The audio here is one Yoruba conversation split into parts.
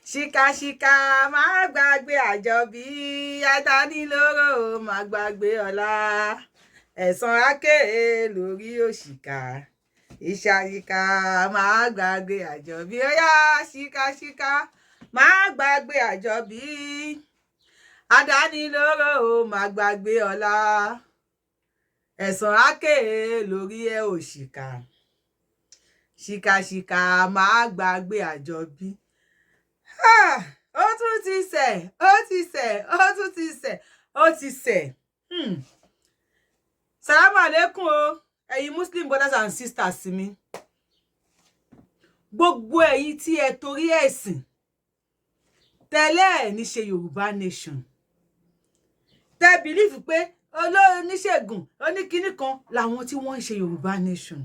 ṣìkàṣìkà má gbàgbé àjọbí adánilóró má gbàgbé ọlá ẹ̀san àké lórí òṣìkà ìṣàyíká má gbàgbé àjọbí ó yá ṣìkàṣìkà má gbàgbé àjọbí adánilóró má gbàgbé ọlá ẹ̀san àké lórí òṣìkà ṣìkàṣìkà má gbàgbé àjọbí. Ó tún ti ṣẹ̀, ó ti ṣẹ̀, ó tún ti ṣẹ̀, ó ti ṣẹ̀. Salamu alaikum o ẹ̀yin Muslim brothers and sisters mi. Gbogbo ẹ̀yin tí ẹ torí ẹ̀sìn tẹ́lẹ̀ ní ṣe Yorùbá nation. Tẹ́ believe pé olóníṣègùn oníkíní kan làwọn tí wọ́n ń ṣe Yorùbá nation.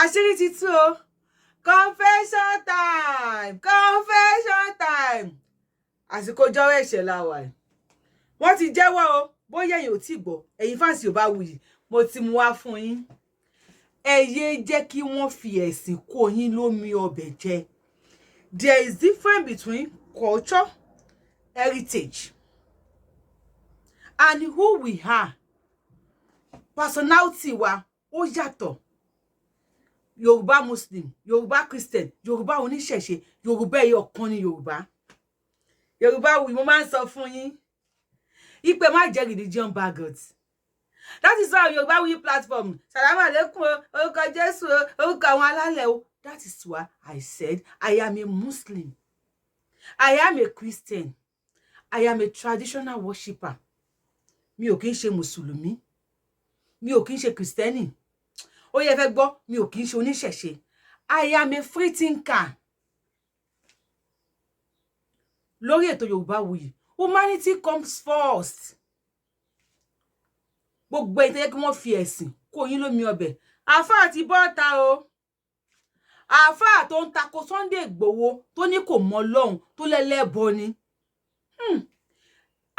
Àṣírí ti tú o. Confession time, confession time. Àsìkò jọ̀wọ́ ẹ̀ṣẹ̀ la wà. Wọ́n ti jẹ́wọ́ o, bóyá ẹ̀yin ò tí gbọ́, ẹ̀yin fans Yorubawuyi, mo ti mú wá fún yín. Ẹ yé jẹ́ kí wọ́n fi ẹ̀sìn kó yín lómi ọbẹ̀ jẹ. There is difference between culture, heritage, and who we are. Personality wa ó yàtọ̀. Yorùbá Muslim, Yorùbá Christian, Yorùbá oníṣẹ̀ṣe, Yorùbá ẹyọ kan ni Yorùbá. Yorubawuyi mo máa ń sọ fún yín. Ipe má jẹ́ religion bagot. That is why Yorubawuyi platform. Salamu alaikum o, orúkọ Jésù o, orúkọ àwọn alálẹ̀ o. That is why I said I am a Muslim. I am a Christian. I am a traditional worshipper. Mi ò kí ń ṣe Mùsùlùmí. Mi ò kí ń ṣe Kristẹni. Ó yẹ fẹ́ gbọ́, mi ò kí ń ṣe oníṣẹ̀ṣe. I am a free thinker. Lórí ètò Yorubawuyi, humanity comes first. Gbogbo ìtẹ́jẹ́ kí wọ́n fi ẹ̀sìn kó yín lómi ọbẹ̀. Àfáà ti bọ́ta o. Àfáà tó ń tako Sunday Igboho tó ní kò mọ Ọlọ́run tó lẹ́lẹ́bọ ni.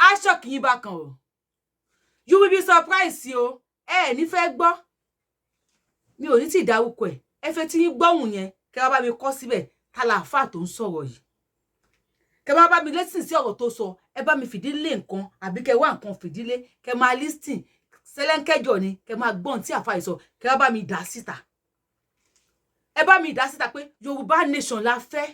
Aṣọ kì í bá kan o. You will be surprised o. Ẹ ní fẹ́ gbọ́. Mi ò ní tí dárúkọ ẹ̀. Ẹ fẹ́ tí yín gbọ́hùn yẹn kẹ́ bá mi kọ síbẹ̀ ta la àfáà tó ń sọ̀rọ̀ yìí. Kẹ́ bá mi listen sí ọ̀rọ̀ tó sọ, ẹ bá mi fìdílé nǹkan àbí kẹ́ wá nǹkan fìdílé, kẹ́ máa listen. Sẹ́lẹ̀ńkẹ́jọ ni kẹ́ máa gbọ́n tí àfáà yìí sọ, kẹ́ bá mi dá síta. Ẹ bá mi dá síta pé Yorùbá nation la fẹ́.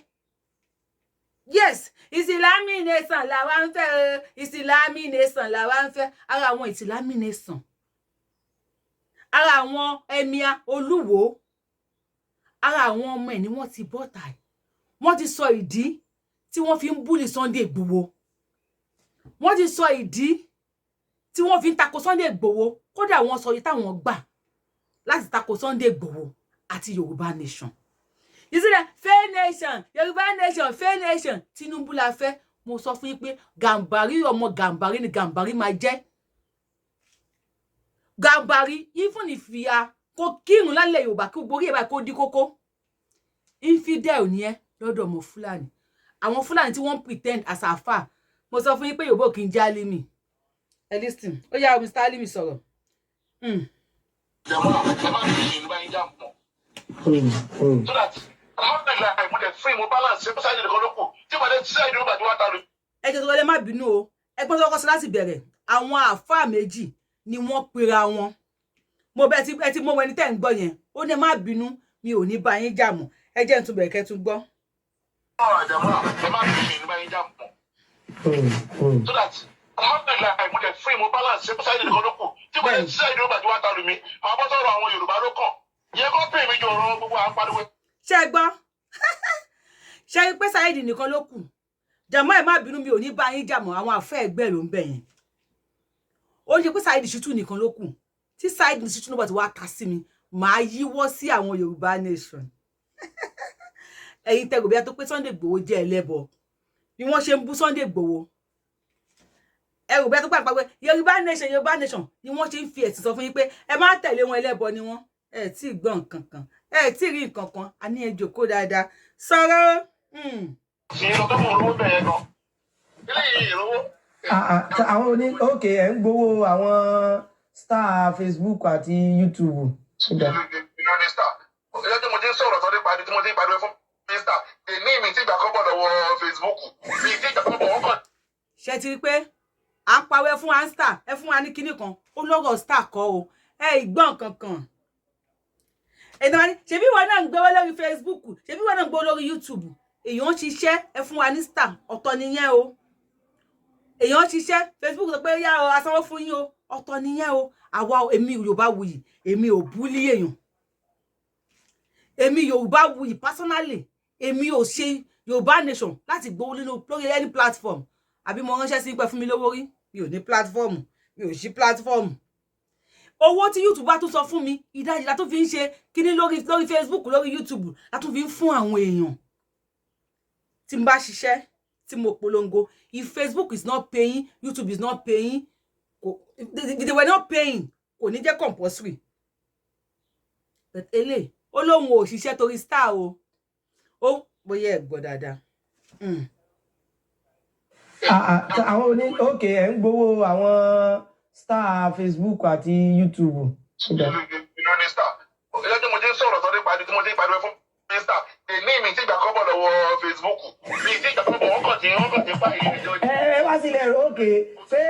Yes, Islamic nation la wá ń fẹ́ o. Islamic nation la wá ń fẹ́. Ara àwọn Islamic nation. Ara àwọn Emir Olúwo. Ara àwọn ọmọ ẹ̀ ni wọ́n ti bọ́ta. Wọ́n ti sọ ìdí tí wọ́n fi ń bully Sunday Igboho. Wọ́n ti sọ ìdí tí wọ́n fi ń tako Sunday Igboho. Kódà wọ́n sọ yìí táwọn gbà láti tako Sunday Igboho àti Yorùbá nation. You see that fair nation, Yorùbá nation, fair nation. Tinubu la fẹ́. Mo sọ fún yín pé Gàmbàrí ọmọ Gàmbàrí ni Gàmbàrí máa jẹ́. Gàmbàrí even if ya kò kírun lálẹ́ Yorùbá kí borí ẹ̀ bá kó di kókó. Infidel ni ẹ́ lọ́dọ̀ ọmọ Fúlàní. Àwọn Fúlàní tí wọ́n pretend as àfáà. Mo sọ fún yín pé Yorùbá kì í jẹ́ Alimi. Ẹ listen. Ó yá Mr. Alimi sọ̀rọ̀. So that alhamdulillah mo dey free mo balance ṣe side de koloko tí mo dey side do ba ti wa ta lu. Ẹ jẹ́ tó lè má bínú o. Ẹ gbọ́n tó kọ sí láti bẹ̀rẹ̀. Àwọn àfáà méjì ni wọ́n pera wọn. Mo bẹ̀ tí ẹ ti mo wẹni tẹ́ ń gbọ́ yẹn. Ó ní má bínú, mi ò ní bá yín jà mọ́. Ẹ jẹ́ n tún bẹ̀rẹ̀ kẹ́ tún gbọ́. So that alhamdulillah mo dey free mo balance ṣe side de koloko tí mo dey side do ba ti wa ta lu mi. Ma bọ́ sọ̀rọ̀ àwọn Yorùbá ló kàn. Ye ko pè mí jọ̀rọ̀ gbogbo àpariwo. Ṣé gbọ́? Ṣé pé Saidi nìkan ló kù? Jàmọ́ ẹ má bínú, mi ò ní bá yín jà mọ́, àwọn àfẹ́ ẹgbẹ́ ló ń bẹ̀ yẹn. Ó ní pé Saidi Shittu nìkan ló kù. Tí Saidi Shittu no bá ti wá ta sí mi, màá yíwọ́ sí àwọn Yorùbá nation. Ẹ̀yin tẹ́ gò bí a tó pé Sunday Igboho jẹ́ ẹlẹ́bọ. Bí wọ́n ṣe ń bú Sunday Igboho. Ẹ rò bí a tó pàpà pé Yorùbá nation ni wọ́n ṣe ń fi ẹ̀sìn sọ fún yín pé ẹ má tẹ̀lé wọn ẹlẹ́bọ ni wọ́n. Ẹ tí gbọ́ nǹkan kan. Ẹ tí rí nǹkan kan. A ní ẹ jókòó dáadáa. Sọ̀rọ̀. Ṣé ló tó mú owó bẹ́ẹ̀ gan? Ilé yìí ìrówó. Àwọn oní okay ẹ̀ ń gbowó àwọn star Facebook àti YouTube. Ìlú ní star. Ilé tí mo ti ń sọ̀rọ̀ sọ́dí pàdé tí mo ti ń pàdé fún star. èmi mi ti gbà kọ́bọ̀ lọ́wọ́ Facebook mi ti gbà kọ́bọ̀ wọ́n kàn. ṣé ti rí pé à ń pawẹ́ fún wa ń star ẹ fún wa ní kinní kan ó lọ́rọ̀ star kọ́ o ẹ ìgbọ́n kankan ẹ̀dá wa ní ṣebí wọn náà ń gbowó lórí Facebook ṣebí wọn náà ń gbowó lórí YouTube èèyàn ṣiṣẹ́ ẹ fún wa ní star ọ̀tọ̀ nìyẹn o èèyàn ṣiṣẹ́ Facebook sọ pé yá o asanwó fún yín o ọ̀tọ̀ nìyẹn o àwa èmi Yorùbáwùyí èmi ò búlí èèyàn èmi Yorùbáwùyí personally èmi ò ṣe Yorùbá nation láti gbowó nínú lórí any platform àbí mo ránṣẹ́ sí pé fún mi lówó rí mi ò ní platform mi ò ṣí platform owó tí YouTube bá tún sọ fún mi ìdajì la tún fi ń ṣe kíní lórí Facebook lórí YouTube la tún fi ń fún àwọn èèyàn tí n bá ṣiṣẹ́ tí mo polongo if Facebook is not paying YouTube is not paying if they were not paying kò ní jẹ́ compulsory but ele ó lóun ò ṣiṣẹ́ torí star o ó bóyá ẹ gbọ́ dáadáa àwọn oní òkè ẹ̀ ń gbowó àwọn star Facebook àti YouTube. ìlú ní star ẹjọ́ tí mo ti ń sọ̀rọ̀ sọ́dún ìpàdé tí mo ti ń pàdé fún mínísítà èmi mi ti gbà kọ́bọ̀ lọ́wọ́ Facebook mi ti gbà kọ́bọ̀ wọ́n kàn ti pa èyí ìjọ. ẹ wá sílẹ̀ òkè ṣé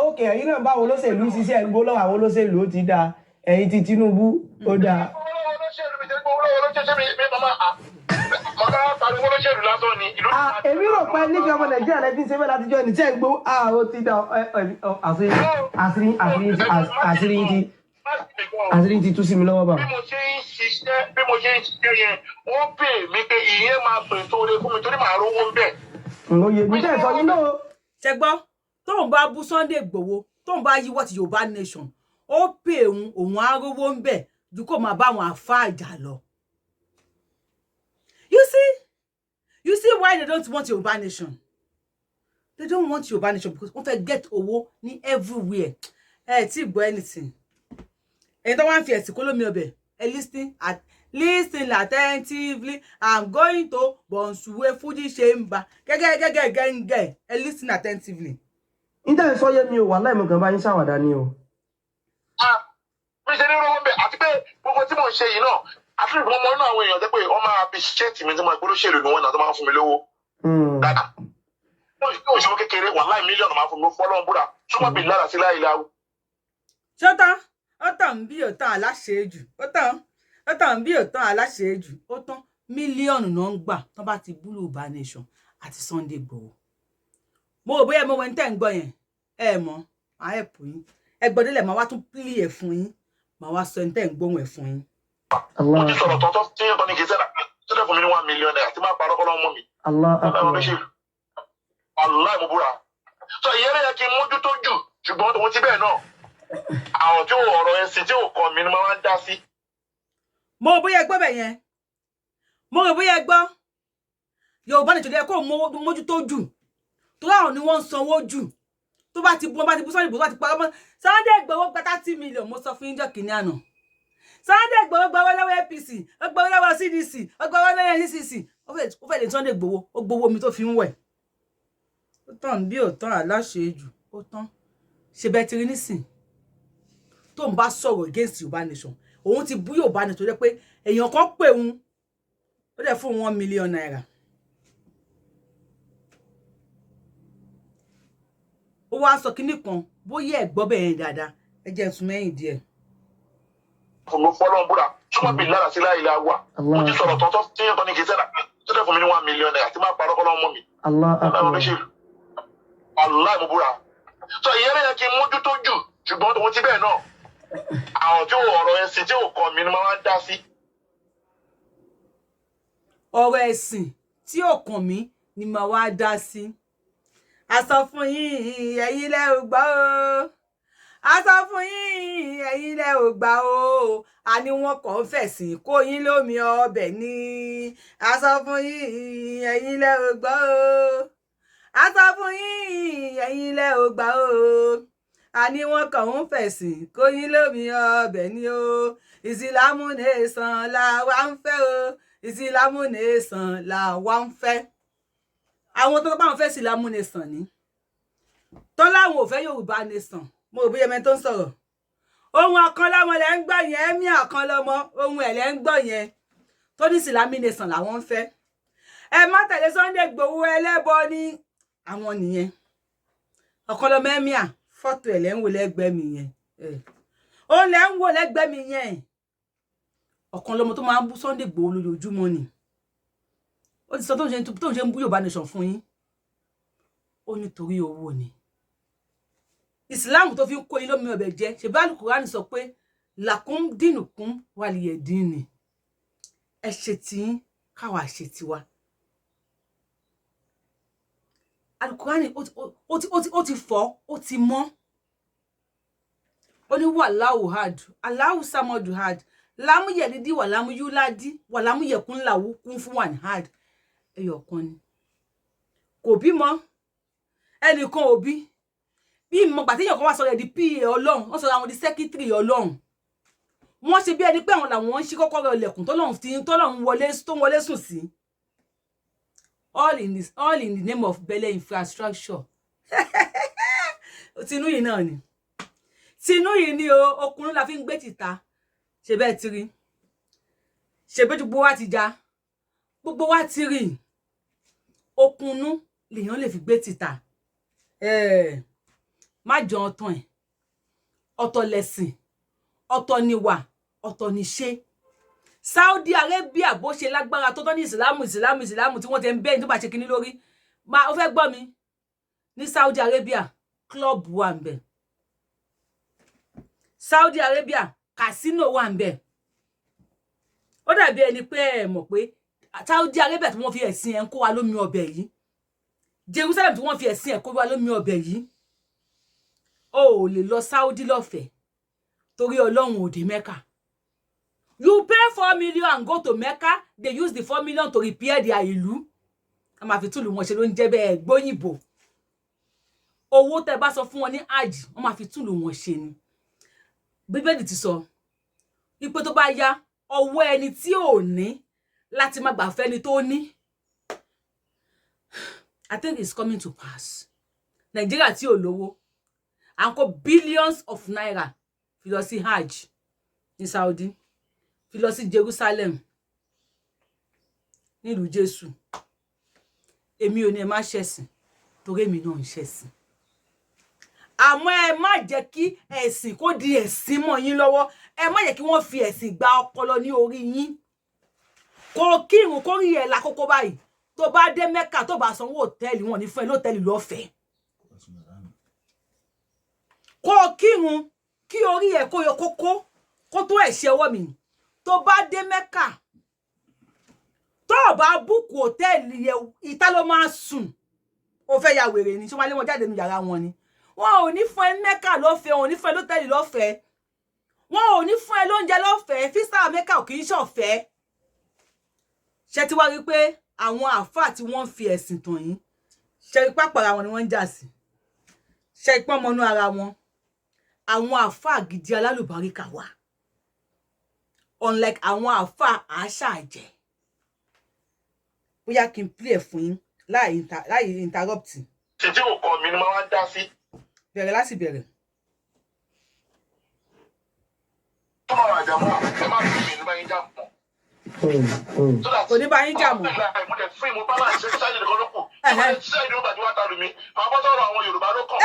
òkè ẹ̀yin náà báwo olóṣèlú ṣiṣẹ́ ń gbó lọ́wọ́ àwọn olóṣèlú ó ti dáa ẹ̀yin ti Tinubu ó dáa. èmi rò pé níbi ọmọ Nàìjíríà lẹ́bí ṣe fẹ́ láti jọ ẹni tí ẹ̀ ń gbó ó ti dá àṣírí ti tú sí mi lọ́wọ́ bá. bí mo ṣe ń ṣiṣẹ́ yẹn wọ́n pè mí pé ìyẹn máa pè sóore fún mi torí màá rówó ń bẹ̀. òye mi tẹ̀ sọ yín náà. ṣe gbọ́ tóun bá bú Sunday Igboho tóun bá yíwọ́ ti Yorùbá nation ó pè òun á rówó ń bẹ̀ ju kó máa bá àwọn àfáà ìjà lọ. You see why they don't want Yorùbá nation? They don't want Yorùbá nation because wọ́n fẹ́ get owó ní everywhere. Tí gbọ́ anything. Ẹni tó wá ń fi ẹ̀sìn kó lómi ọbẹ̀. Listen attentively. I'm going to Bonsuwe Fuji Chamber. Gẹ́gẹ́. Listen attentively. Níta sọ yé mi ò wà láì mo kàn bá yín ṣàwàdà ni o. Mi ṣe ní rówó bẹ̀ àti pé gbogbo tí mò ń ṣe yìí náà àti ìgbọ́n mọ́ inú àwọn èèyàn tẹ́ pé wọ́n máa fi ṣẹ́ẹ̀tì mi tí mo gbọ́dọ̀ ṣèlú ni wọ́n náà tó máa ń fún mi lówó. Dáadáa. Wọ́n ìṣòro kékeré wà láì mílíọ̀nù máa fún mi fọ́lọ́run búra ṣùgbọ́n bí lára sí láì láwù. Ṣọ́tán ó tàn bí òtán aláṣejù ó tàn bí òtán aláṣejù ó tán mílíọ̀nù náà ń gbà tán bá ti búlù Yorùbá nation àti Sunday Igboho. Mo rò bóyá mo wẹ̀ ń tẹ̀ ń gbọ́ yẹn ẹ mọ̀ máa ẹ̀ pò yín ẹ gbọ́dọ̀lẹ̀ máa wá tún pílì ẹ̀ fún yín máa wá sọ ẹ̀ ń tẹ̀ ń gbóhùn ẹ̀ fún yín. Mo ti sọ̀rọ̀ tọ́tọ́ tí yẹn kan ní kì í sẹ́nà tó dẹ̀ fún mi ní $1 million àti máa parọ́ kọ́lọ́ mọ́ mi. Allah mo búra. Sọ ìyẹn lè yẹ kí n mójútó jù ṣùgbọ́n òun ti bẹ́ẹ̀ náà àwọn tí ọ̀rọ̀ ẹ̀sìn tí ò kọ́ mi ni máa ń dá sí. Mo rò bóyá ẹ gbọ́ bẹ̀ yẹn mo rò bóyá ẹ gbọ́ Yorùbá nation yẹ kó mójútó jù tó láwọn ni wọ́n ń sanwó jù tó bá ti bú Sunday Igboho bá ti pa ọmọ Sunday Igboho gba 30 million mo sọ fún yín jọ́ kìíní àná. Sunday Igboho gbowó lọ́wọ́ APC ó gbowó lọ́wọ́ CDC ó gbowó lọ́wọ́ NCC ó fẹ́ lè Sunday Igboho ó gbowó mi tó fi ń wẹ̀ ó tàn bí òtán aláṣejù ó tán ṣe bẹ́ẹ̀ ti rí nísìn tó ń bá sọ̀rọ̀ against Yorùbá nation òun ti bú Yorùbá nation jẹ́ pé èèyàn kan pè òun ó dẹ̀ fún $1 million. ó wá sọ kinní kan bóyá ẹ gbọ́ bẹ́ẹ̀ yẹn dáadáa ẹ jẹ́ sún mẹ́yìn díẹ̀. Fún mi fọ́lọ́run búra ṣùgbọ́n bí lára sí láì láwà mo ti sọ̀rọ̀ tọ́tọ́ tí yẹn kan ní kì í sẹ́nà tó dẹ̀ fún mi ní $1 million àti máa parọ́ kọ́lọ́ mọ́ mi. Allah mo búra. Sọ ìyẹn lè yẹ kí n mójútó jù ṣùgbọ́n òun ti bẹ́ẹ̀ náà àwọn tí ọ̀rọ̀ ẹ̀sìn tí ò kọ́ mi ni máa ń dá sí. Ọ̀rọ̀ ẹ̀sìn tí ò kàn mí ni màá wá dá sí. A sọ fún yín ẹ̀yin lẹ ò gbọ́ o. A sọ fún yín ẹ̀yin lẹ ò gbà o. A ní wọn kàn fẹ̀sìn kó yín lómi ọbẹ̀ ni. A sọ fún yín ẹ̀yin lẹ ò gbọ́ o. A sọ fún yín ẹ̀yin lẹ ò gbà o. A ní wọn kàn ń fẹ̀sìn kó yín lómi ọbẹ̀ ni o. Ìsìlámù nation la wá ń fẹ́ o. Ìsìlámù nation la wá ń fẹ́. Àwọn tó bá wọn fẹ́ Ìsìlámù nation ni. Tó láwọn ò fẹ́ Yorùbá nation. Mo bí ẹmẹ tó ń sọ̀rọ̀. Ohun ọ̀kan lọ́mọ lẹ́ ń gbọ́ yẹn, ẹ̀mí ọ̀kan lọ́mọ, ohun ẹ̀ lẹ́ ń gbọ́ yẹn. Tó ní Ìsìlámù nation làwọn ń fẹ́. ẹ má tẹ̀lé Sunday Igboho ẹlẹ́bọ ni àwọn nìyẹn ọ̀kọlọmọ emia fọ́tò ẹ̀ lẹ́ ń wò lẹ́gbẹ̀ẹ́ mi yẹn ó lẹ́ ń wò lẹ́gbẹ̀ẹ́ mi yẹn ọ̀kanlọmọ tó máa ń bú Sunday Igboho lójoojúmọ́ ni ó ti sọ tó ń ṣe ń bú Yorùbá nation fún yín ó nítorí owó ni Islam tó fi ń kó yín lómi ọbẹ̀ jẹ́ ṣe bá Al-Qur'an sọ pé làkún dínùkún wàlìyẹ̀ dín ni ẹ ṣe tí káwa ṣe tiwa Al-Qur'an ó ti fọ́ ó ti mọ́ ó ní wàláhù had Allahu samadu had lámú yẹ̀lídí wà lámú yúládí wà lámú yẹ̀kún làwú kún fún wà ní had ẹyọ kan ni kò bímọ ẹnìkan ò bí ìmọ̀ gbàtíyàn kan wá sọ rẹ̀ di PA Ọlọ́run wọ́n sọ àwọn di secretary Ọlọ́run wọ́n ṣe bí ẹni pé àwọn làwọn ń ṣí kọ́kọ́rọ́ ilẹ̀kùn tọ́lọ́run wọlé sùn sí all in the name of belle infrastructure tinú yìí náà ni tinú yìí ni ọkùnrin la fi ń gbé tìta ṣe bẹ́ẹ̀ ti rí ṣe bẹ́ẹ̀ gbogbo wa ti já gbogbo wa ti rí okunú lèèyàn lè fi gbé tìta má jọ ọtàn ẹ̀ ọ̀tọ̀ lẹ̀sìn ọ̀tọ̀ níwà ọ̀tọ̀ níṣe Saudi Arabia bó ṣe lágbára tó tọ́ ní ìsìlámù tí wọ́n ti ń bẹ́ẹ̀ tó bá ṣe kinní lórí ó fẹ́ gbọ́ mi ní Saudi Arabia club wà ń bẹ̀ Saudi Arabia casino wà ń bẹ̀ ó dàbí ẹni pé ẹ mọ̀ pé Saudi Arabia tí wọ́n fi ẹ̀sìn ẹ̀ ń kó wa lómi ọbẹ̀ yìí Jerusalem tí wọ́n fi ẹ̀sìn ẹ̀ kó wa lómi ọbẹ̀ yìí ó lè lọ Saudi lọ́fẹ̀ẹ́ torí Ọlọ́run ò dé Mecca. You pay 4 million and go to Mecca. They use the 4 million to repair their ìlú. A máa fi túlù wọn ṣe ló ń jẹ́ bẹ́ẹ̀ gbóyìnbó. Owó tẹ́ bá sọ fún wọn ní hajj, wọ́n máa fi túlù wọn ṣe ni. Bíbélì ti sọ wípé tó bá yá ọwọ́ ẹni tí ò ní láti má gbà fẹ́ni tó ní. I think it's coming to pass. Nigeria tí ò lówó. À ń kó billions of naira fi lọ sí hajj ní Saudi. Fi lọ sí Jerusalem nílùú Jésù èmi ò ní ẹ má ṣẹ̀sìn torí èmi náà ń ṣẹ̀sìn àmọ́ ẹ má jẹ́ kí ẹ̀sìn kó di ẹ̀sìn mọ́ yín lọ́wọ́ ẹ má jẹ́ kí wọ́n fi ẹ̀sìn gba ọpọlọ ní orí yín kó kírun kó rí ẹ lákòókò báyìí tó bá dé Mẹ́kà tó bá sanwó hòtẹ́ẹ̀lì wọn ní fún ẹ lóòtẹ́ẹ̀lì lọ́fẹ̀ẹ́ kó kírun kí orí ẹ kó yọ kókó kó tó ẹ̀ṣẹ̀ ọwọ́ mi tó bá dé Mẹ́kà tó bá búùkù hòtẹ́ẹ̀lì yẹ ìta ló máa sùn ó fẹ́ ya wèrè ni ṣé wọ́n lé wọn jáde nínú yàrá wọn ni wọn ò ní fún ẹ Mẹ́kà lọ́fẹ̀ẹ́ wọn ò ní fún ẹ lótẹ́ẹ̀lì lọ́fẹ̀ẹ́ wọn ò ní fún ẹ lóúnjẹ lọ́fẹ̀ẹ́ físà Mẹ́kà ò kì í ṣọ̀fẹ́ ṣe ti wá rí pé àwọn àáfàá tí wọ́n ń fi ẹ̀sìn tàn yín ṣe rí pápára wọn ni wọ́n ń jà sí ṣe ipọ́n mọ́nú ara wọn àwọn àáfàá gidi alálùbáríkà wà unlike àwọn àáfàá àṣà àjẹ́ bóyá kí n play ẹ̀ fún yín láì interrupt. ṣe tí ò kọ́ mi ni máa wá dá sí. bẹ̀rẹ̀ láti bẹ̀rẹ̀. tó máa wà jàmọ́ ẹ má fi mi ní báyìí jà mọ́. kò ní báyìí jà mọ́. mo lè fún ìmú bábà ṣe ṣáàjì nìkan ló kù. ṣáàjì ló bàtí wá tàlù mi àwọn bọ́tọ̀rọ̀ àwọn Yorùbá ló kàn.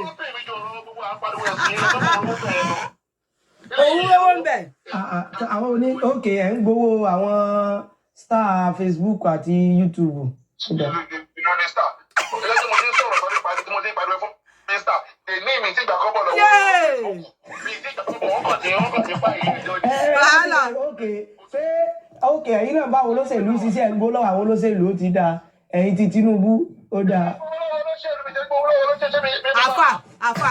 ó pè mí jọ ọ̀rọ̀ gbogbo àpariwo ẹ̀sìn yẹn lọ́wọ́ ló bẹ̀rẹ̀ lọ. òun lówó ń bẹ̀. àwọn oní òkè ẹ̀ ń gbowó àwọn star Facebook àti YouTube. ìlú star ẹlẹ́sìn mo ti ń sọ̀rọ̀ sọ́dún ìpàdé tí mo ti ń pariwo fún star èmi mi ti gbà kọ́bọ̀ lọ́wọ́ mi ti gbà kọ́bọ̀ wọ́n kàn ti pa ìlú ìjọ́jú. wàhálà. òkè ẹ̀yin náà báwo olóṣèlú ṣiṣẹ́ ń gbó lọ́wọ́ àwọn olóṣèlú ó ti dáa ẹ̀yin ti Tinubu ó dáa. àfà.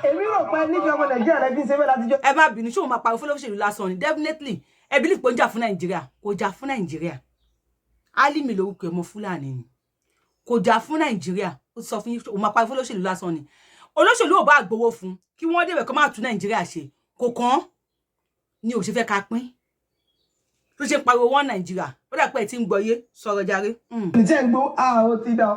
èmi rò pé níbi ọmọ Nàìjíríà rẹ fi ṣe fẹ́ látijọ́. ẹ má bínú ṣé òun máa pariwo fọlọ́ṣèlú lásán ni definitely ẹ bí lìpọ̀ ń jà fún Nàìjíríà kò jà fún Nàìjíríà Álímì lórúkọ ọmọ Fúlàní ni kò jà fún Nàìjíríà ó sọ fún yín òun máa pariwo fọlọ́ṣèlú lásán ni olóṣèlú ò bá gbowó fún kí wọ́n débẹ̀ kó má tún Nàìjíríà ṣe kò kàn ni ò ṣe fẹ́ ká pín tó ṣe pariwo wọn Nàìjíríà ó dà pé ẹ ti ń gbọ́ yé sọ̀rọ̀ jàre. ǹjẹ́ ń gbó ó ti dá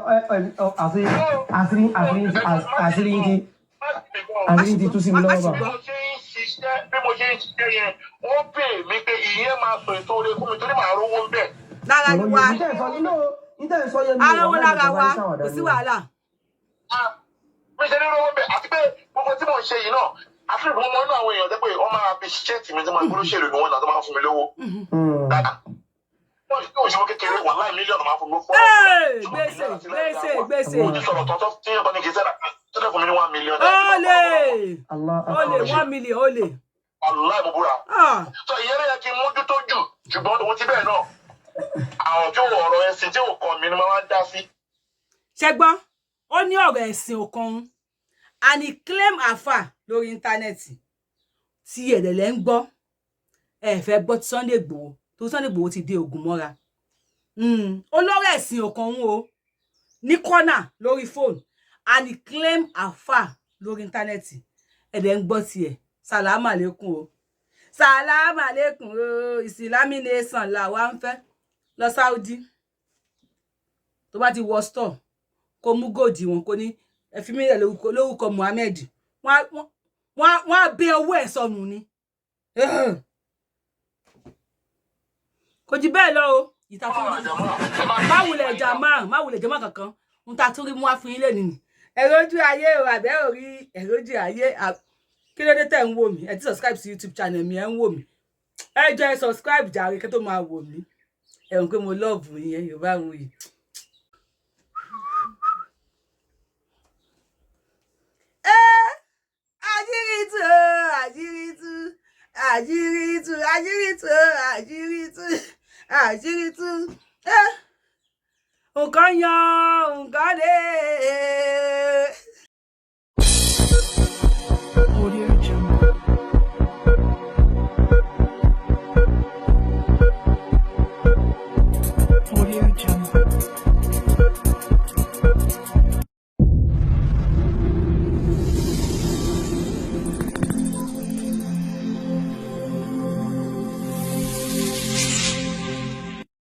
àṣírí ti tú sí mi lọ́wọ́ bá. ṣiṣẹ́ bí mo ṣe ń ṣiṣẹ́ yẹn wọ́n pè mí pé ìyẹn máa pè tó lé fún mi torí màá rówó ń bẹ̀. lára ni wa ara wo lára wa kò sí wàhálà. mi ṣe ní rówó ń bẹ̀ àti pé gbogbo tí mò ń ṣe yìí náà àfi mo mọ inú àwọn èèyàn pé wọ́n máa fi ṣẹ́ẹ̀tì mi tí mo gbọ́dọ̀ ṣèlú ni wọ́n náà tó máa fún mi lówó. dáadáa wọ́n ṣe òṣèwọ́ kékeré wà láì mílíọ̀nù máa fún mi fún gbèsè. mo ti sọ̀rọ̀ tọ́tọ́ tí yẹn kọ́ ní kì í sẹ́nà tó lè fún mi ní 1 million. olè 1 million olè. aláì mo búra. sọ ìyẹn yẹ kí n mójútó jù ṣùgbọ́n òun ti bẹ́ẹ̀ náà àwọn tí ọ̀rọ̀ ẹ̀sìn tí ò kàn mí ni máa ń dá sí. ṣẹgbọ́n ó ní ọ̀rọ̀ ẹ̀sìn ò kàn ń and he claim àfà lórí íńtánẹ́ẹ̀tì tí ẹ̀dẹ̀lẹ̀ ń gbọ́ ẹ fẹ́ gbọ́ ti Sunday Igboho tó Sunday Igboho ti dé ogun mọ́ra olórí ẹ̀sìn ò kàn ń o ní kọ́nà lórí fóònù and he claim àfà lórí íńtánẹ́ẹ̀tì ẹ̀dẹ̀ ń gbọ́ tiẹ̀ sàlámà lẹ́kùn o sàlámà lẹ́kùn o ìsìlámì nation làwa ń fẹ́ lọ Saudi tó bá ti wọ store kó mú gòdì wọn kó ní ẹ fi mí lẹ̀ lórúkọ Muhammed wọ́n á bẹ owó ẹ̀ sọnù ni kò jù bẹ́ẹ̀ lọ o ìta tó máwùlẹ̀ jàmá kankan ń ta tó rí mú wá fún yín lẹ́nu ni ẹ̀rọjú ayé o àbẹ́ orí ẹ̀rọjú ayé kí ló dé tẹ̀ ń wò mí ẹ ti subscribe sí YouTube channel mi ẹ ń wò mí ẹ jẹ́ subscribe jàre kẹ́ tó máa wò mí ẹ̀rùn pé mo love yín Yorubawuyi. àṣírí tú nǹkan yan nǹkan lè